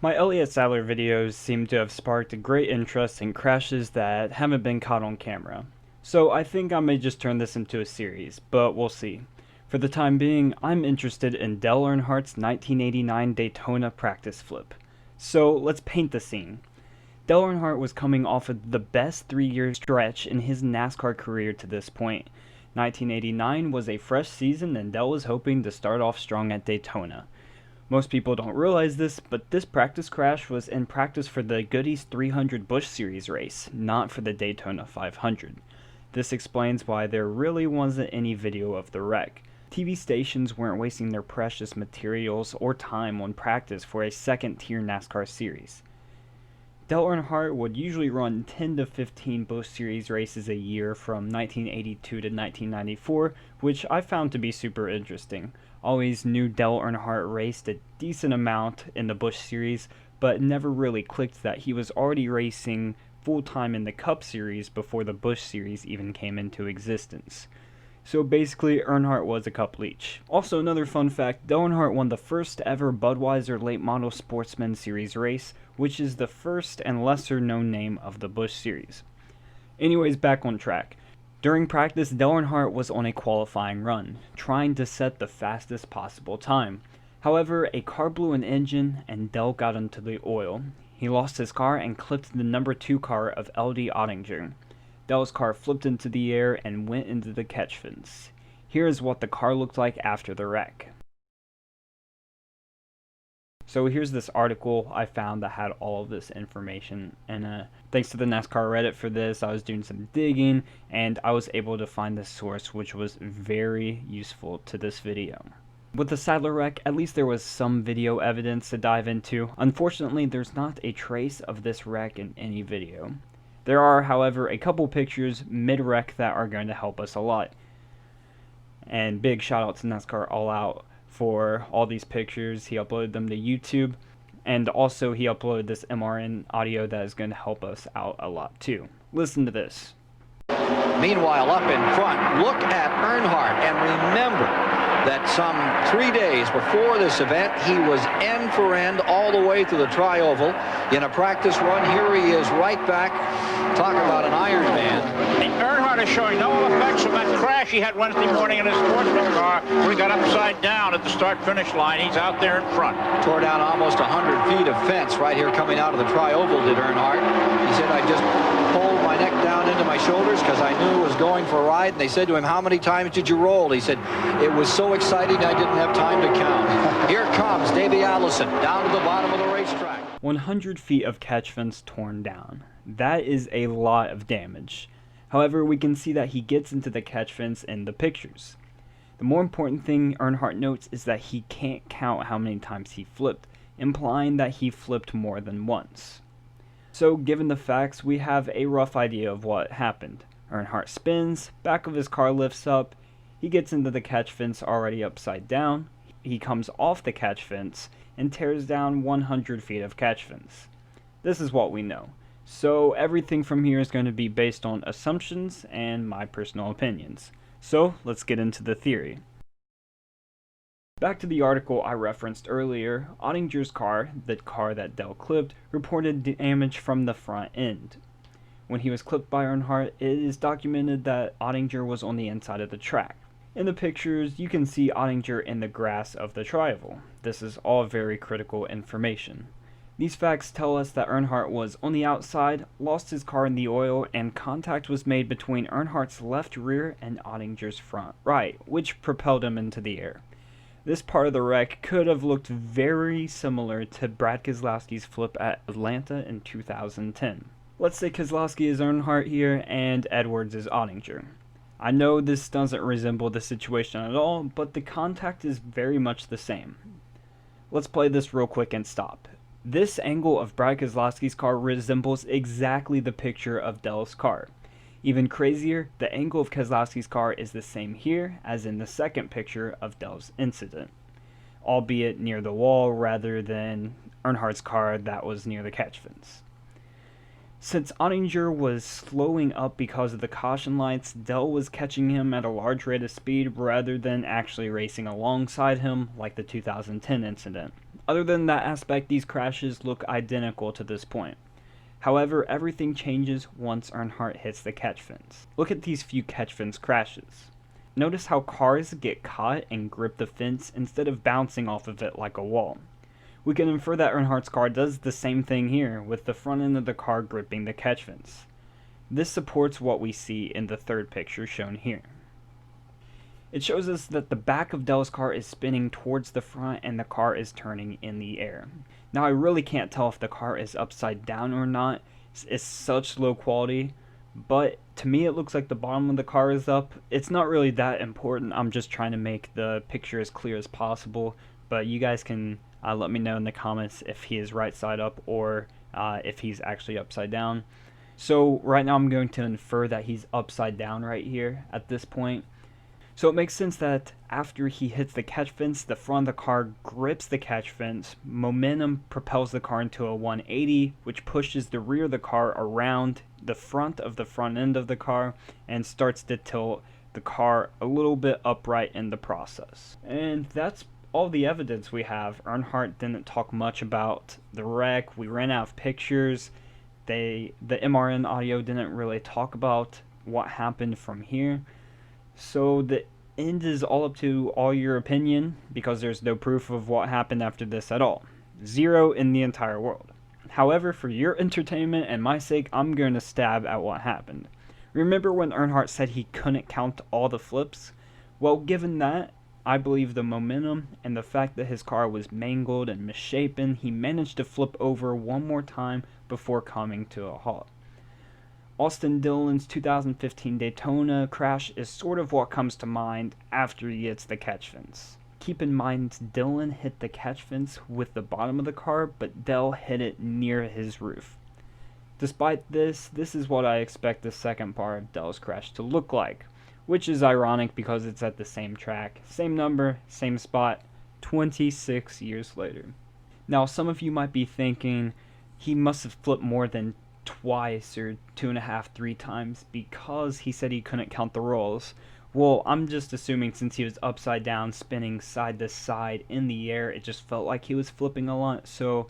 My Elliott Sadler videos seem to have sparked a great interest in crashes that haven't been caught on camera. So I think I may just turn this into a series, but we'll see. For the time being, I'm interested in Dale Earnhardt's 1989 Daytona practice flip. So let's paint the scene. Dale Earnhardt was coming off of the best 3-year stretch in his NASCAR career to this point. 1989 was a fresh season and Dale was hoping to start off strong at Daytona. Most people don't realize this, but this practice crash was in practice for the Goody's 300 Busch Series race, not for the Daytona 500. This explains why there really wasn't any video of the wreck. TV stations weren't wasting their precious materials or time on practice for a second-tier NASCAR series. Dale Earnhardt would usually run 10 to 15 Busch Series races a year from 1982 to 1994, which I found to be super interesting. Always knew Dale Earnhardt raced a decent amount in the Busch Series, but never really clicked that he was already racing full-time in the Cup Series before the Busch Series even came into existence. So basically, Earnhardt was a Cup leech. Also, another fun fact, Dale Earnhardt won the first ever Budweiser Late Model Sportsman Series race, which is the first and lesser known name of the Busch Series. Anyways, back on track. During practice, Dale Earnhardt was on a qualifying run, trying to set the fastest possible time. However, a car blew an engine and Dale got into the oil. He lost his car and clipped the number 2 car of L.D. Ottinger. Dale's car flipped into the air and went into the catch fence. Here is what the car looked like after the wreck. So here's this article I found that had all of this information, and thanks to the NASCAR Reddit for this, I was doing some digging and I was able to find this source, which was very useful to this video. With the Sadler wreck, at least there was some video evidence to dive into. Unfortunately, there's not a trace of this wreck in any video. There are, however, a couple pictures mid-wreck that are going to help us a lot. And big shout out to NASCAR All Out for all these pictures. He uploaded them to YouTube, and also he uploaded this MRN audio that is going to help us out a lot too. Listen to this. Meanwhile, up in front, look at Earnhardt, and remember that some 3 days before this event, he was end for end all the way to the Tri-Oval in a practice run. Here he is right back. Talk about an Iron Man. And Earnhardt is showing no effects from that crash he had Wednesday morning in his sportsman car where he got upside down at the start-finish line. He's out there in front. Tore down almost 100 feet of fence right here coming out of the Tri-Oval, did Earnhardt. He said, I just pulled my neck down into my shoulders because I knew it was going for a ride. And they said to him, how many times did you roll? He said, it was so exciting I didn't have time to count. Here comes Davey Allison down to the bottom of the racetrack. 100 feet of catch fence torn down. That is a lot of damage. However, we can see that he gets into the catch fence in the pictures. The more important thing Earnhardt notes is that he can't count how many times he flipped, implying that he flipped more than once. So given the facts, we have a rough idea of what happened. Earnhardt spins, back of his car lifts up, he gets into the catch fence already upside down, he comes off the catch fence, and tears down 100 feet of catch fence. This is what we know. So everything from here is going to be based on assumptions and my personal opinions. So let's get into the theory. Back to the article I referenced earlier, Ottinger's car, the car that Dale clipped, reported damage from the front end. When he was clipped by Earnhardt, it is documented that Ottinger was on the inside of the track. In the pictures, you can see Ottinger in the grass of the Tri-Oval. This is all very critical information. These facts tell us that Earnhardt was on the outside, lost his car in the oil, and contact was made between Earnhardt's left rear and Ottinger's front right, which propelled him into the air. This part of the wreck could have looked very similar to Brad Keselowski's flip at Atlanta in 2010. Let's say Keselowski is Earnhardt here and Edwards is Ottinger. I know this doesn't resemble the situation at all, but the contact is very much the same. Let's play this real quick and stop. This angle of Brad Keselowski's car resembles exactly the picture of Dale's car. Even crazier, the angle of Keselowski's car is the same here as in the second picture of Dale's incident, albeit near the wall rather than Earnhardt's car that was near the catch fence. Since Ottinger was slowing up because of the caution lights, Dell was catching him at a large rate of speed rather than actually racing alongside him like the 2010 incident. Other than that aspect, these crashes look identical to this point. However, everything changes once Earnhardt hits the catch fence. Look at these few catch fence crashes. Notice how cars get caught and grip the fence instead of bouncing off of it like a wall. We can infer that Earnhardt's car does the same thing here, with the front end of the car gripping the catch fence. This supports what we see in the third picture shown here. It shows us that the back of Dell's car is spinning towards the front and the car is turning in the air. Now I really can't tell if the car is upside down or not. It's such low quality, but to me it looks like the bottom of the car is up. It's not really that important. I'm just trying to make the picture as clear as possible, but you guys can let me know in the comments if he is right side up or if he's actually upside down. So right now I'm going to infer that he's upside down right here at this point. So it makes sense that after he hits the catch fence, the front of the car grips the catch fence, momentum propels the car into a 180, which pushes the rear of the car around the front of the front end of the car and starts to tilt the car a little bit upright in the process. And that's all the evidence we have. Earnhardt didn't talk much about the wreck. We ran out of pictures. The MRN audio didn't really talk about what happened from here. So the end is all up to all your opinion, because there's no proof of what happened after this at all. Zero in the entire world. However, for your entertainment and my sake, I'm going to stab at what happened. Remember when Earnhardt said he couldn't count all the flips? Well, given that, I believe the momentum and the fact that his car was mangled and misshapen, he managed to flip over one more time before coming to a halt. Austin Dillon's 2015 Daytona crash is sort of what comes to mind after he hits the catch fence. Keep in mind, Dillon hit the catch fence with the bottom of the car, but Dell hit it near his roof. Despite this is what I expect the second part of Dell's crash to look like, which is ironic because it's at the same track, same number, same spot, 26 years later. Now, some of you might be thinking he must have flipped more than twice or 2.5, 3 times because he said he couldn't count the rolls. Well, I'm just assuming since he was upside down, spinning side to side in the air, it just felt like he was flipping a lot, so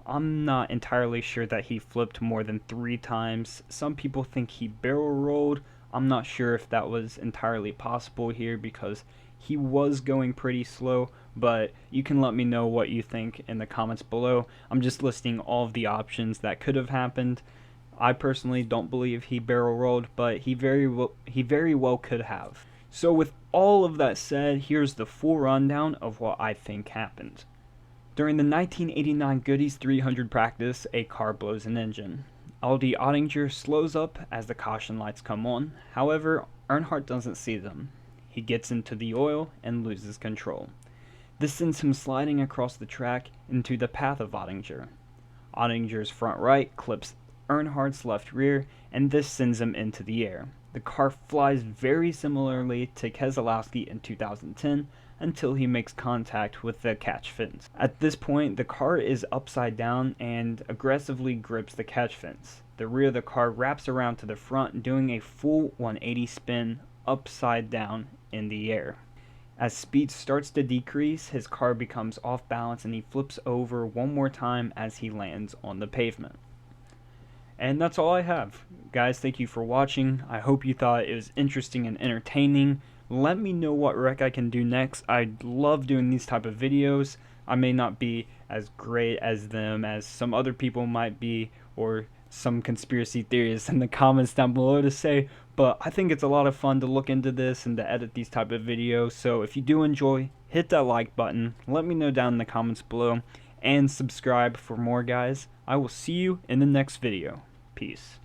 I'm not entirely sure that he flipped more than 3 times. Some people think he barrel rolled. I'm not sure if that was entirely possible here because he was going pretty slow, but you can let me know what you think in the comments below. I'm just listing all of the options that could have happened. I personally don't believe he barrel rolled, but he very well could have. So with all of that said, here's the full rundown of what I think happened. During the 1989 Goodies 300 practice, a car blows an engine. LD Ottinger slows up as the caution lights come on. However, Earnhardt doesn't see them. He gets into the oil and loses control. This sends him sliding across the track into the path of Ottinger. Ottinger's front right clips Earnhardt's left rear, and this sends him into the air. The car flies very similarly to Keselowski in 2010 until he makes contact with the catch fence. At this point, the car is upside down and aggressively grips the catch fence. The rear of the car wraps around to the front, doing a full 180 spin upside down in the air. As speed starts to decrease, his car becomes off balance and he flips over one more time as he lands on the pavement. And that's all I have. Guys, thank you for watching. I hope you thought it was interesting and entertaining. Let me know what wreck I can do next. I love doing these type of videos. I may not be as great as them as some other people might be, or some conspiracy theorists in the comments down below to say, but I think it's a lot of fun to look into this and to edit these type of videos. So if you do enjoy, hit that like button, let me know down in the comments below, and subscribe for more, guys. I will see you in the next video. Peace.